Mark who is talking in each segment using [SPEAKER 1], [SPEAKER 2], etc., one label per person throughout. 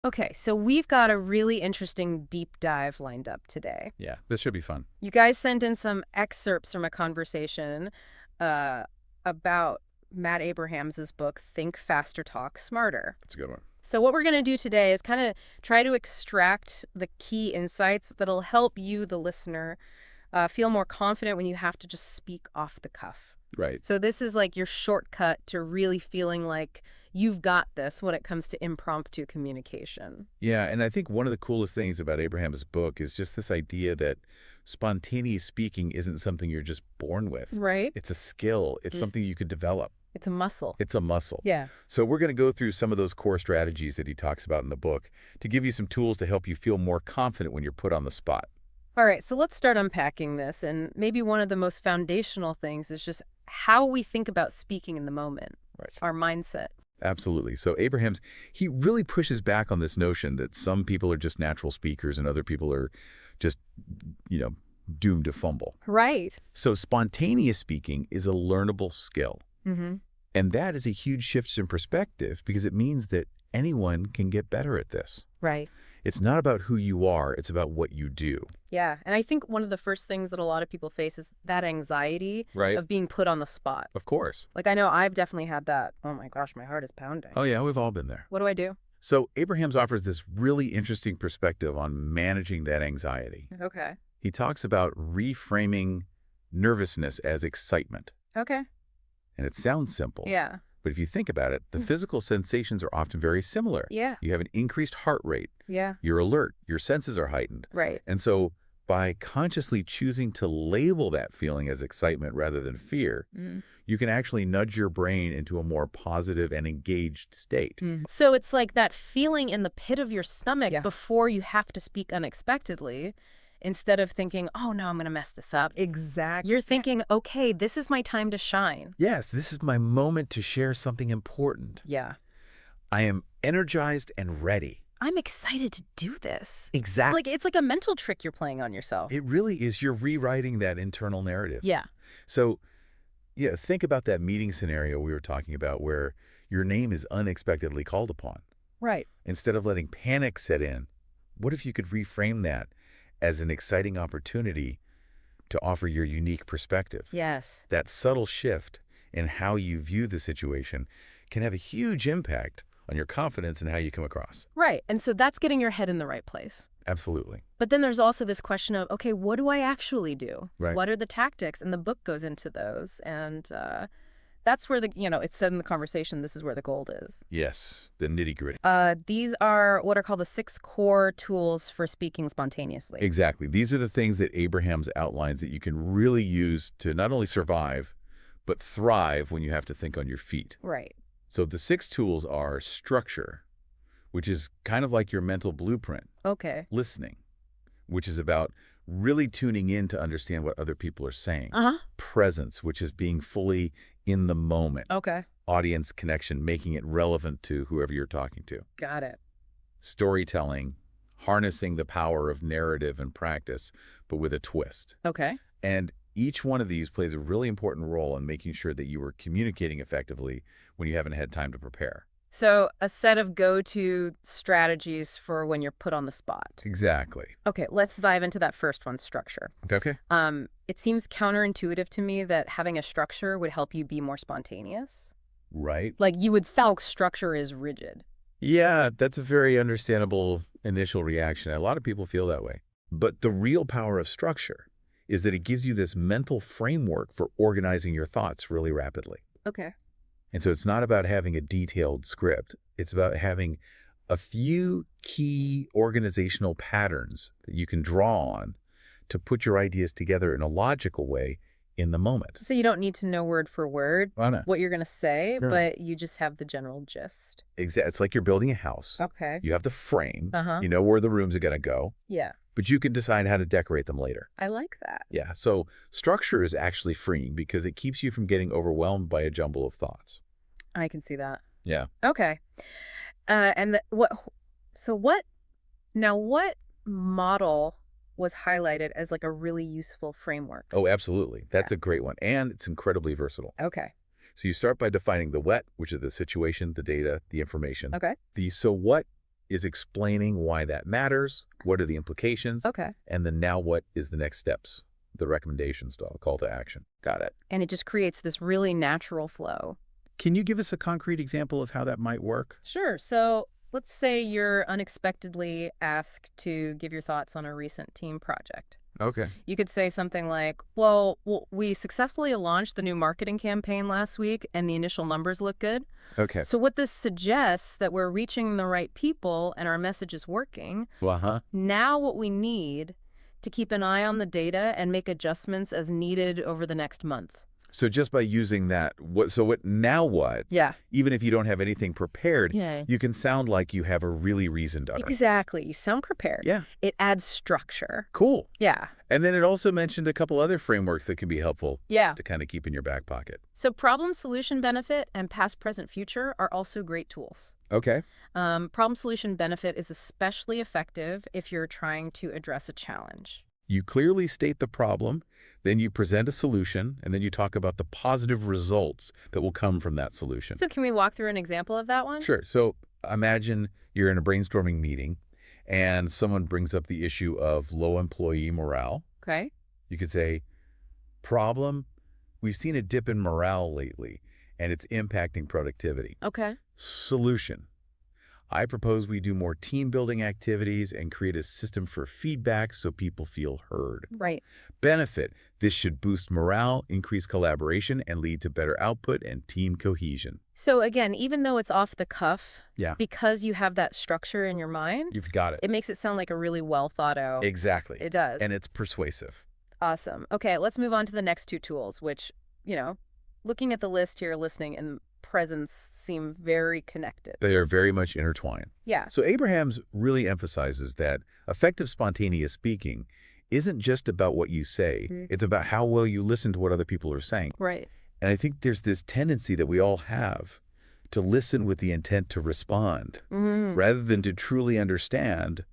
[SPEAKER 1] Okay, so we've got a really interesting deep dive lined up today.
[SPEAKER 2] Yeah, this should be fun.
[SPEAKER 1] You guys sent in some excerpts from a conversation uh, about Matt Abrahams's book, Think Faster, Talk Smarter.
[SPEAKER 2] That's a good one.
[SPEAKER 1] So what we're going to do today is kind of try to extract the key insights that'll help you, the listener, feel more confident when you have to just speak off the cuff.
[SPEAKER 2] Right.
[SPEAKER 1] So this is like your shortcut to really feeling like you've got this when it comes to impromptu communication.
[SPEAKER 2] Yeah, and I think one of the coolest things about Abraham's book is just this idea that spontaneous speaking isn't something you're just born with.
[SPEAKER 1] Right?
[SPEAKER 2] It's a skill. It's something you could develop.
[SPEAKER 1] It's a muscle.
[SPEAKER 2] It's a muscle.
[SPEAKER 1] Yeah.
[SPEAKER 2] So we're going to go through some of those core strategies that he talks about in the book to give you some tools to help you feel more confident when you're put on the spot.
[SPEAKER 1] All right, so let's start unpacking this. And maybe one of the most foundational things is just how we think about speaking in the moment.
[SPEAKER 2] Right.
[SPEAKER 1] Our mindset.
[SPEAKER 2] Absolutely. So he really pushes back on this notion that some people are just natural speakers and other people are just, doomed to fumble.
[SPEAKER 1] Right.
[SPEAKER 2] So spontaneous speaking is a learnable skill.
[SPEAKER 1] Mm-hmm.
[SPEAKER 2] And that is a huge shift in perspective because it means that anyone can get better at this.
[SPEAKER 1] Right.
[SPEAKER 2] It's not about who you are, it's about what you do.
[SPEAKER 1] Yeah, and I think one of the first things that a lot of people face is that anxiety
[SPEAKER 2] Right.
[SPEAKER 1] of being put on the spot.
[SPEAKER 2] Of course.
[SPEAKER 1] Like, I know I've definitely had that. Oh my gosh, my heart is pounding.
[SPEAKER 2] Oh yeah, we've all been there.
[SPEAKER 1] What do I do?
[SPEAKER 2] So Abrahams offers this really interesting perspective on managing that anxiety.
[SPEAKER 1] Okay.
[SPEAKER 2] He talks about reframing nervousness as excitement.
[SPEAKER 1] Okay.
[SPEAKER 2] And it sounds simple.
[SPEAKER 1] Yeah.
[SPEAKER 2] But if you think about it, the physical sensations are often very similar.
[SPEAKER 1] Yeah.
[SPEAKER 2] You have an increased heart rate.
[SPEAKER 1] Yeah.
[SPEAKER 2] You're alert. Your senses are heightened.
[SPEAKER 1] Right.
[SPEAKER 2] And so by consciously choosing to label that feeling as excitement rather than fear, you can actually nudge your brain into a more positive and engaged state.
[SPEAKER 1] So it's like that feeling in the pit of your stomach
[SPEAKER 3] Yeah.
[SPEAKER 1] before you have to speak unexpectedly, instead of thinking, oh no, I'm going to mess this up.
[SPEAKER 3] Exactly.
[SPEAKER 1] You're thinking, okay, this is my time to shine.
[SPEAKER 2] Yes, this is my moment to share something important.
[SPEAKER 3] Yeah.
[SPEAKER 2] I am energized and ready.
[SPEAKER 1] I'm excited to do this.
[SPEAKER 2] Exactly.
[SPEAKER 1] Like, it's like a mental trick you're playing on yourself.
[SPEAKER 2] It really is. You're rewriting that internal narrative.
[SPEAKER 1] Yeah.
[SPEAKER 2] So, think about that meeting scenario we were talking about where your name is unexpectedly called upon.
[SPEAKER 3] Right.
[SPEAKER 2] Instead of letting panic set in, what if you could reframe that as an exciting opportunity to offer your unique perspective?
[SPEAKER 1] Yes.
[SPEAKER 2] That subtle shift in how you view the situation can have a huge impact on your confidence and how you come across.
[SPEAKER 1] Right. And so that's getting your head in the right place.
[SPEAKER 2] Absolutely.
[SPEAKER 1] But then there's also this question of, okay, what do I actually do?
[SPEAKER 2] Right.
[SPEAKER 1] What are the tactics? And the book goes into those. And that's where it's said in the conversation, this is where the gold is.
[SPEAKER 2] Yes, the nitty-gritty.
[SPEAKER 1] These are what are called the 6 core tools for speaking spontaneously.
[SPEAKER 2] Exactly. These are the things that Abrahams outlines that you can really use to not only survive, but thrive when you have to think on your feet.
[SPEAKER 1] Right.
[SPEAKER 2] So the 6 tools are structure, which is kind of like your mental blueprint.
[SPEAKER 1] Okay.
[SPEAKER 2] Listening, which is about really tuning in to understand what other people are saying.
[SPEAKER 1] Uh-huh.
[SPEAKER 2] Presence, which is being fully in the moment.
[SPEAKER 1] Okay.
[SPEAKER 2] Audience connection, making it relevant to whoever you're talking to.
[SPEAKER 1] Got it.
[SPEAKER 2] Storytelling, harnessing the power of narrative and practice, but with a twist.
[SPEAKER 1] Okay.
[SPEAKER 2] And each one of these plays a really important role in making sure that you are communicating effectively when you haven't had time to prepare.
[SPEAKER 1] So a set of go-to strategies for when you're put on the spot.
[SPEAKER 2] Exactly.
[SPEAKER 1] Okay, let's dive into that first one, structure.
[SPEAKER 2] Okay.
[SPEAKER 1] It seems counterintuitive to me that having a structure would help you be more spontaneous.
[SPEAKER 2] Right.
[SPEAKER 1] Like, you would think structure is rigid.
[SPEAKER 2] Yeah, that's a very understandable initial reaction. A lot of people feel that way. But the real power of structure is that it gives you this mental framework for organizing your thoughts really rapidly.
[SPEAKER 1] Okay.
[SPEAKER 2] And so it's not about having a detailed script. It's about having a few key organizational patterns that you can draw on to put your ideas together in a logical way in the moment.
[SPEAKER 1] So you don't need to know word for word what you're going to say,
[SPEAKER 2] Sure.
[SPEAKER 1] but you just have the general gist.
[SPEAKER 2] Exactly. It's like you're building a house.
[SPEAKER 1] Okay.
[SPEAKER 2] You have the frame.
[SPEAKER 1] Uh-huh.
[SPEAKER 2] You know where the rooms are going to go,
[SPEAKER 1] Yeah,
[SPEAKER 2] but you can decide how to decorate them later.
[SPEAKER 1] I like that.
[SPEAKER 2] Yeah. So structure is actually freeing because it keeps you from getting overwhelmed by a jumble of thoughts.
[SPEAKER 1] I can see that.
[SPEAKER 2] Yeah.
[SPEAKER 1] Okay. What model was highlighted as like a really useful framework?
[SPEAKER 2] Oh, absolutely. That's a great one. And it's incredibly versatile.
[SPEAKER 1] Okay.
[SPEAKER 2] So you start by defining the what, which is the situation, the data, the information.
[SPEAKER 1] Okay.
[SPEAKER 2] The so what is explaining why that matters, what are the implications,
[SPEAKER 1] Okay.
[SPEAKER 2] and then now what is the next steps, the recommendations, call to action. Got it.
[SPEAKER 1] And it just creates this really natural flow.
[SPEAKER 2] Can you give us a concrete example of how that might work?
[SPEAKER 1] Sure. So let's say you're unexpectedly asked to give your thoughts on a recent team project.
[SPEAKER 2] Okay.
[SPEAKER 1] You could say something like, well, we successfully launched the new marketing campaign last week and the initial numbers look good.
[SPEAKER 2] Okay.
[SPEAKER 1] So what this suggests that we're reaching the right people and our message is working.
[SPEAKER 2] Uh-huh.
[SPEAKER 1] Now what we need to keep an eye on the data and make adjustments as needed over the next month.
[SPEAKER 2] So just by using that, now what?
[SPEAKER 1] Yeah.
[SPEAKER 2] Even if you don't have anything prepared,
[SPEAKER 1] Yeah.
[SPEAKER 2] you can sound like you have a really reasoned utter.
[SPEAKER 1] Exactly. You sound prepared.
[SPEAKER 2] Yeah.
[SPEAKER 1] It adds structure.
[SPEAKER 2] Cool.
[SPEAKER 1] Yeah.
[SPEAKER 2] And then it also mentioned a couple other frameworks that can be helpful
[SPEAKER 1] Yeah.
[SPEAKER 2] to kind of keep in your back pocket.
[SPEAKER 1] So problem, solution, benefit, and past, present, future are also great tools.
[SPEAKER 2] Okay.
[SPEAKER 1] Problem, solution, benefit is especially effective if you're trying to address a challenge.
[SPEAKER 2] You clearly state the problem, then you present a solution, and then you talk about the positive results that will come from that solution.
[SPEAKER 1] So can we walk through an example of that one?
[SPEAKER 2] Sure. So imagine you're in a brainstorming meeting and someone brings up the issue of low employee morale.
[SPEAKER 1] Okay.
[SPEAKER 2] You could say, problem, we've seen a dip in morale lately, and it's impacting productivity.
[SPEAKER 1] Okay.
[SPEAKER 2] Solution, I propose we do more team-building activities and create a system for feedback so people feel heard.
[SPEAKER 1] Right.
[SPEAKER 2] Benefit, this should boost morale, increase collaboration, and lead to better output and team cohesion.
[SPEAKER 1] So again, even though it's off the cuff,
[SPEAKER 2] Yeah.
[SPEAKER 1] because you have that structure in your mind,
[SPEAKER 2] You've got it.
[SPEAKER 1] it makes it sound like a really well thought out.
[SPEAKER 2] Exactly.
[SPEAKER 1] It does.
[SPEAKER 2] And it's persuasive.
[SPEAKER 1] Awesome. Okay, let's move on to the next two tools, which, looking at the list here, listening and presence seem very connected.
[SPEAKER 2] They are very much intertwined.
[SPEAKER 1] Yeah.
[SPEAKER 2] So Abrahams really emphasizes that effective spontaneous speaking isn't just about what you say. It's about how well you listen to what other people are saying.
[SPEAKER 1] Right.
[SPEAKER 2] And I think there's this tendency that we all have to listen with the intent to respond rather than to truly understand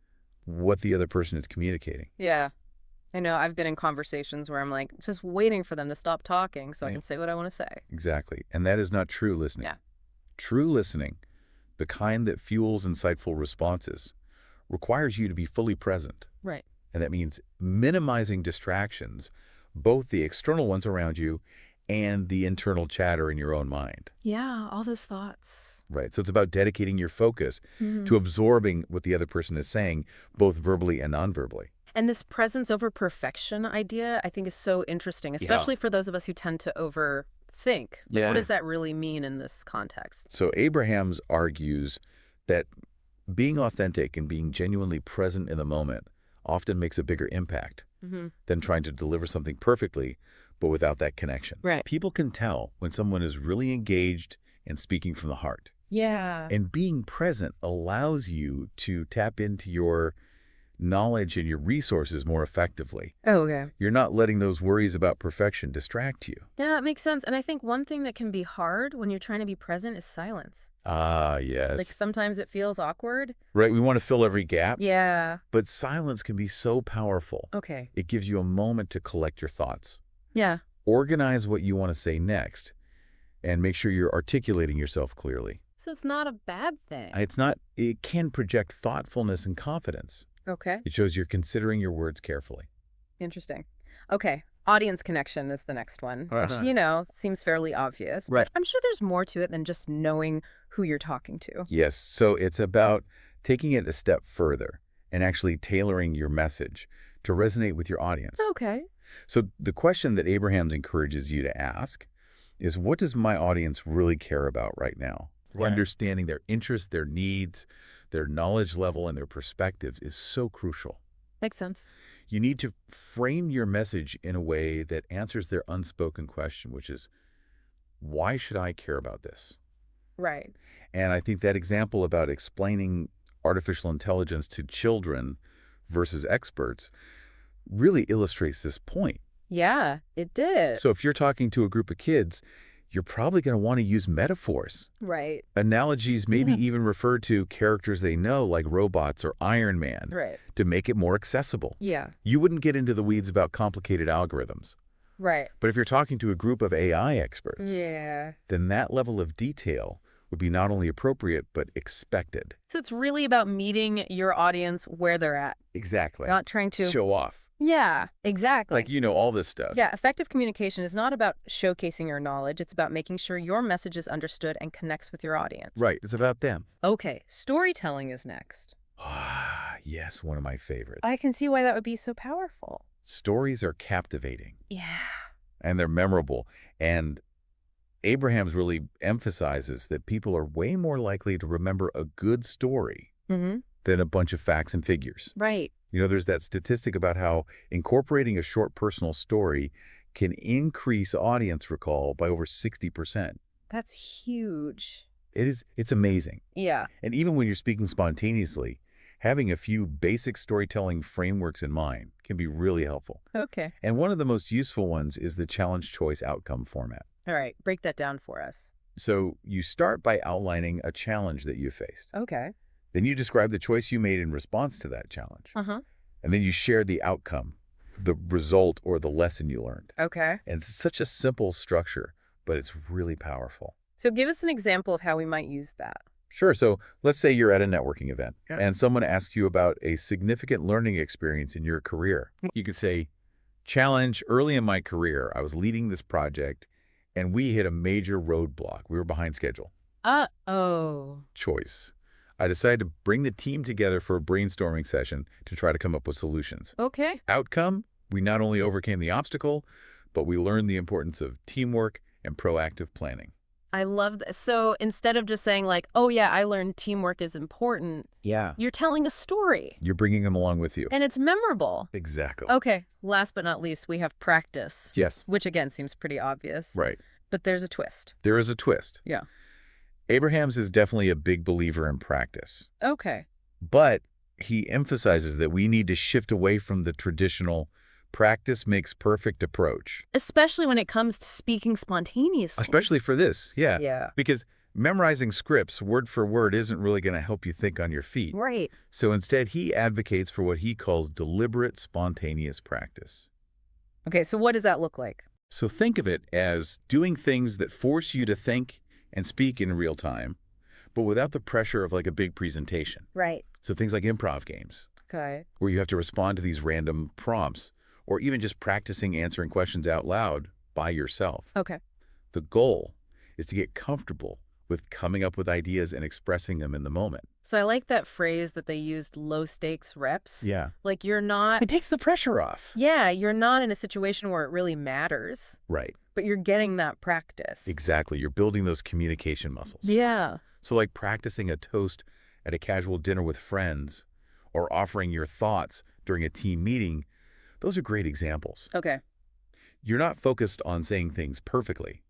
[SPEAKER 2] what the other person is communicating.
[SPEAKER 1] Yeah. I know I've been in conversations where I'm like just waiting for them to stop talking so I can say what I want to say.
[SPEAKER 2] Exactly. And that is not true listening.
[SPEAKER 1] Yeah.
[SPEAKER 2] True listening, the kind that fuels insightful responses, requires you to be fully present.
[SPEAKER 1] Right.
[SPEAKER 2] And that means minimizing distractions, both the external ones around you and the internal chatter in your own mind.
[SPEAKER 1] Yeah, all those thoughts.
[SPEAKER 2] Right. So it's about dedicating your focus to absorbing what the other person is saying, both verbally and non-verbally.
[SPEAKER 1] And this presence over perfection idea, I think, is so interesting, especially for those of us who tend to overthink.
[SPEAKER 2] Yeah.
[SPEAKER 1] What does that really mean in this context?
[SPEAKER 2] So Abrahams argues that being authentic and being genuinely present in the moment often makes a bigger impact than trying to deliver something perfectly, but without that connection.
[SPEAKER 1] Right.
[SPEAKER 2] People can tell when someone is really engaged and speaking from the heart.
[SPEAKER 1] Yeah.
[SPEAKER 2] And being present allows you to tap into your knowledge and your resources more effectively.
[SPEAKER 1] Oh, okay.
[SPEAKER 2] You're not letting those worries about perfection distract you.
[SPEAKER 1] Yeah, that makes sense. And I think one thing that can be hard when you're trying to be present is silence.
[SPEAKER 2] Ah, yes.
[SPEAKER 1] Like sometimes it feels awkward.
[SPEAKER 2] Right, we want to fill every gap.
[SPEAKER 1] Yeah.
[SPEAKER 2] But silence can be so powerful.
[SPEAKER 1] Okay.
[SPEAKER 2] It gives you a moment to collect your thoughts.
[SPEAKER 1] Yeah.
[SPEAKER 2] Organize what you want to say next, and make sure you're articulating yourself clearly.
[SPEAKER 1] So it's not a bad thing.
[SPEAKER 2] It can project thoughtfulness and confidence.
[SPEAKER 1] Okay.
[SPEAKER 2] It shows you're considering your words carefully.
[SPEAKER 1] Interesting. Okay. Audience connection is the next one, which, seems fairly obvious.
[SPEAKER 2] Right.
[SPEAKER 1] But I'm sure there's more to it than just knowing who you're talking to.
[SPEAKER 2] Yes, so it's about taking it a step further and actually tailoring your message to resonate with your audience.
[SPEAKER 1] Okay.
[SPEAKER 2] So the question that Abrahams encourages you to ask is, what does my audience really care about right now?
[SPEAKER 1] Right.
[SPEAKER 2] Understanding their interests, their needs, their knowledge level, and their perspectives is so crucial.
[SPEAKER 1] Makes sense.
[SPEAKER 2] You need to frame your message in a way that answers their unspoken question, which is, why should I care about this?
[SPEAKER 1] Right.
[SPEAKER 2] And I think that example about explaining artificial intelligence to children versus experts really illustrates this point.
[SPEAKER 1] Yeah, it did.
[SPEAKER 2] So if you're talking to a group of kids, you're probably going to want to use metaphors.
[SPEAKER 1] Right.
[SPEAKER 2] Analogies, maybe even refer to characters they know, like robots or Iron Man,
[SPEAKER 1] Right.
[SPEAKER 2] to make it more accessible.
[SPEAKER 1] Yeah.
[SPEAKER 2] You wouldn't get into the weeds about complicated algorithms.
[SPEAKER 1] Right.
[SPEAKER 2] But if you're talking to a group of AI experts,
[SPEAKER 1] Yeah.
[SPEAKER 2] then that level of detail would be not only appropriate, but expected.
[SPEAKER 1] So it's really about meeting your audience where they're at,
[SPEAKER 2] Exactly.
[SPEAKER 1] not trying to...
[SPEAKER 2] Show off.
[SPEAKER 1] Yeah, exactly.
[SPEAKER 2] Like, you know, all this stuff.
[SPEAKER 1] Yeah, effective communication is not about showcasing your knowledge. It's about making sure your message is understood and connects with your audience.
[SPEAKER 2] Right. It's about them.
[SPEAKER 1] Okay, storytelling is next.
[SPEAKER 2] Ah, yes, one of my favorites.
[SPEAKER 1] I can see why that would be so powerful.
[SPEAKER 2] Stories are captivating.
[SPEAKER 1] Yeah.
[SPEAKER 2] And they're memorable. And Abrahams really emphasizes that people are way more likely to remember a good story than a bunch of facts and figures.
[SPEAKER 1] Right.
[SPEAKER 2] You know, there's that statistic about how incorporating a short personal story can increase audience recall by over 60%.
[SPEAKER 1] That's huge.
[SPEAKER 2] It's amazing.
[SPEAKER 1] Yeah.
[SPEAKER 2] And even when you're speaking spontaneously, having a few basic storytelling frameworks in mind can be really helpful.
[SPEAKER 1] Okay.
[SPEAKER 2] And one of the most useful ones is the challenge choice outcome format.
[SPEAKER 1] All right, break that down for us.
[SPEAKER 2] So you start by outlining a challenge that you faced.
[SPEAKER 1] Okay.
[SPEAKER 2] Then you describe the choice you made in response to that challenge. And then you share the outcome, the result, or the lesson you learned.
[SPEAKER 1] Okay.
[SPEAKER 2] And it's such a simple structure, but it's really powerful.
[SPEAKER 1] So give us an example of how we might use that.
[SPEAKER 2] Sure. So let's say you're at a networking event
[SPEAKER 1] Yeah.
[SPEAKER 2] and someone asks you about a significant learning experience in your career. You could say, challenge, early in my career, I was leading this project and we hit a major roadblock. We were behind schedule.
[SPEAKER 1] Uh-oh.
[SPEAKER 2] Choice. I decided to bring the team together for a brainstorming session to try to come up with solutions.
[SPEAKER 1] Okay.
[SPEAKER 2] Outcome, we not only overcame the obstacle, but we learned the importance of teamwork and proactive planning.
[SPEAKER 1] I love that. So instead of just saying like, oh yeah, I learned teamwork is important,
[SPEAKER 2] Yeah.
[SPEAKER 1] you're telling a story.
[SPEAKER 2] You're bringing them along with you.
[SPEAKER 1] And it's memorable.
[SPEAKER 2] Exactly.
[SPEAKER 1] Okay. Last but not least, we have practice.
[SPEAKER 2] Yes.
[SPEAKER 1] Which again seems pretty obvious.
[SPEAKER 2] Right.
[SPEAKER 1] But there's a twist.
[SPEAKER 2] There is a twist.
[SPEAKER 1] Yeah.
[SPEAKER 2] Abrahams is definitely a big believer in practice,
[SPEAKER 1] Okay.
[SPEAKER 2] but he emphasizes that we need to shift away from the traditional practice makes perfect approach.
[SPEAKER 1] Especially when it comes to speaking spontaneously.
[SPEAKER 2] Especially for this, yeah.
[SPEAKER 1] Yeah.
[SPEAKER 2] Because memorizing scripts word for word isn't really going to help you think on your feet.
[SPEAKER 1] Right.
[SPEAKER 2] So instead, he advocates for what he calls deliberate, spontaneous practice.
[SPEAKER 1] Okay, so what does that look like?
[SPEAKER 2] So think of it as doing things that force you to think and speak in real time, but without the pressure of like a big presentation.
[SPEAKER 1] Right.
[SPEAKER 2] So things like improv games,
[SPEAKER 1] Okay.
[SPEAKER 2] where you have to respond to these random prompts, or even just practicing answering questions out loud by yourself.
[SPEAKER 1] Okay.
[SPEAKER 2] The goal is to get comfortable with coming up with ideas and expressing them in the moment.
[SPEAKER 1] So I like that phrase that they used, low stakes reps.
[SPEAKER 2] Yeah.
[SPEAKER 1] Like you're not...
[SPEAKER 2] It takes the pressure off.
[SPEAKER 1] Yeah, you're not in a situation where it really matters,
[SPEAKER 2] Right.
[SPEAKER 1] but you're getting that practice.
[SPEAKER 2] Exactly. You're building those communication muscles.
[SPEAKER 1] Yeah.
[SPEAKER 2] So like practicing a toast at a casual dinner with friends or offering your thoughts during a team meeting, those are great examples.
[SPEAKER 1] Okay.
[SPEAKER 2] You're not focused on saying things perfectly.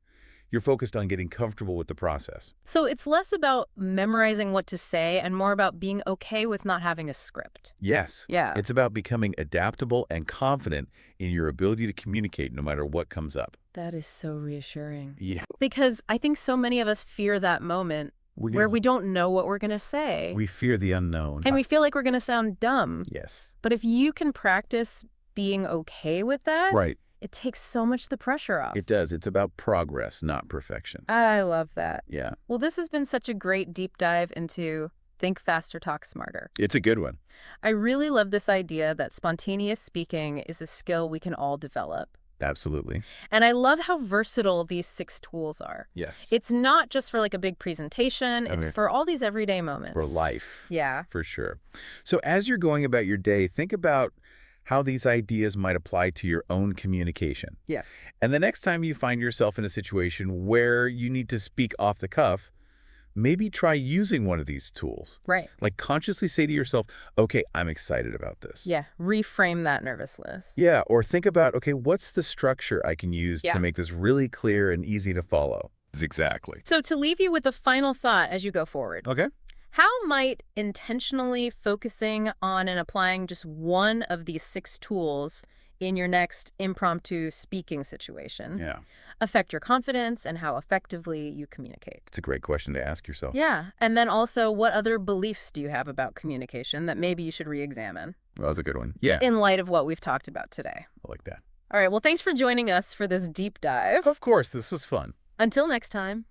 [SPEAKER 2] You're focused on getting comfortable with the process.
[SPEAKER 1] So it's less about memorizing what to say and more about being okay with not having a script.
[SPEAKER 2] Yes.
[SPEAKER 1] Yeah.
[SPEAKER 2] It's about becoming adaptable and confident in your ability to communicate no matter what comes up.
[SPEAKER 1] That is so reassuring.
[SPEAKER 2] Yeah.
[SPEAKER 1] Because I think so many of us fear that moment where we don't know what we're going to say.
[SPEAKER 2] We fear the unknown.
[SPEAKER 1] And we feel like we're going to sound dumb.
[SPEAKER 2] Yes.
[SPEAKER 1] But if you can practice being okay with that,
[SPEAKER 2] Right.
[SPEAKER 1] it takes so much the pressure off.
[SPEAKER 2] It does. It's about progress, not perfection.
[SPEAKER 1] I love that.
[SPEAKER 2] Yeah.
[SPEAKER 1] Well, this has been such a great deep dive into Think Faster, Talk Smarter.
[SPEAKER 2] It's a good one.
[SPEAKER 1] I really love this idea that spontaneous speaking is a skill we can all develop.
[SPEAKER 2] Absolutely.
[SPEAKER 1] And I love how versatile these 6 tools are.
[SPEAKER 2] Yes.
[SPEAKER 1] It's not just for like a big presentation. It's
[SPEAKER 2] Okay.
[SPEAKER 1] for all these everyday moments.
[SPEAKER 2] For life.
[SPEAKER 1] Yeah.
[SPEAKER 2] For sure. So as you're going about your day, think about how these ideas might apply to your own communication.
[SPEAKER 1] Yes.
[SPEAKER 2] And the next time you find yourself in a situation where you need to speak off the cuff, maybe try using one of these tools.
[SPEAKER 1] Right.
[SPEAKER 2] Like consciously say to yourself, okay, I'm excited about this.
[SPEAKER 1] Yeah. Reframe that nervousness.
[SPEAKER 2] Yeah. Or think about, okay, what's the structure I can use
[SPEAKER 1] Yeah.
[SPEAKER 2] to make this really clear and easy to follow? Exactly.
[SPEAKER 1] So to leave you with a final thought as you go forward.
[SPEAKER 2] Okay.
[SPEAKER 1] How might intentionally focusing on and applying just one of these 6 tools in your next impromptu speaking situation
[SPEAKER 2] Yeah.
[SPEAKER 1] affect your confidence and how effectively you communicate?
[SPEAKER 2] It's a great question to ask yourself.
[SPEAKER 1] Yeah. And then also, what other beliefs do you have about communication that maybe you should re-examine
[SPEAKER 2] Well, that's a good one. Yeah.
[SPEAKER 1] in light of what we've talked about today?
[SPEAKER 2] I like that.
[SPEAKER 1] All right. Well, thanks for joining us for this deep dive.
[SPEAKER 2] Of course, this was fun.
[SPEAKER 1] Until next time.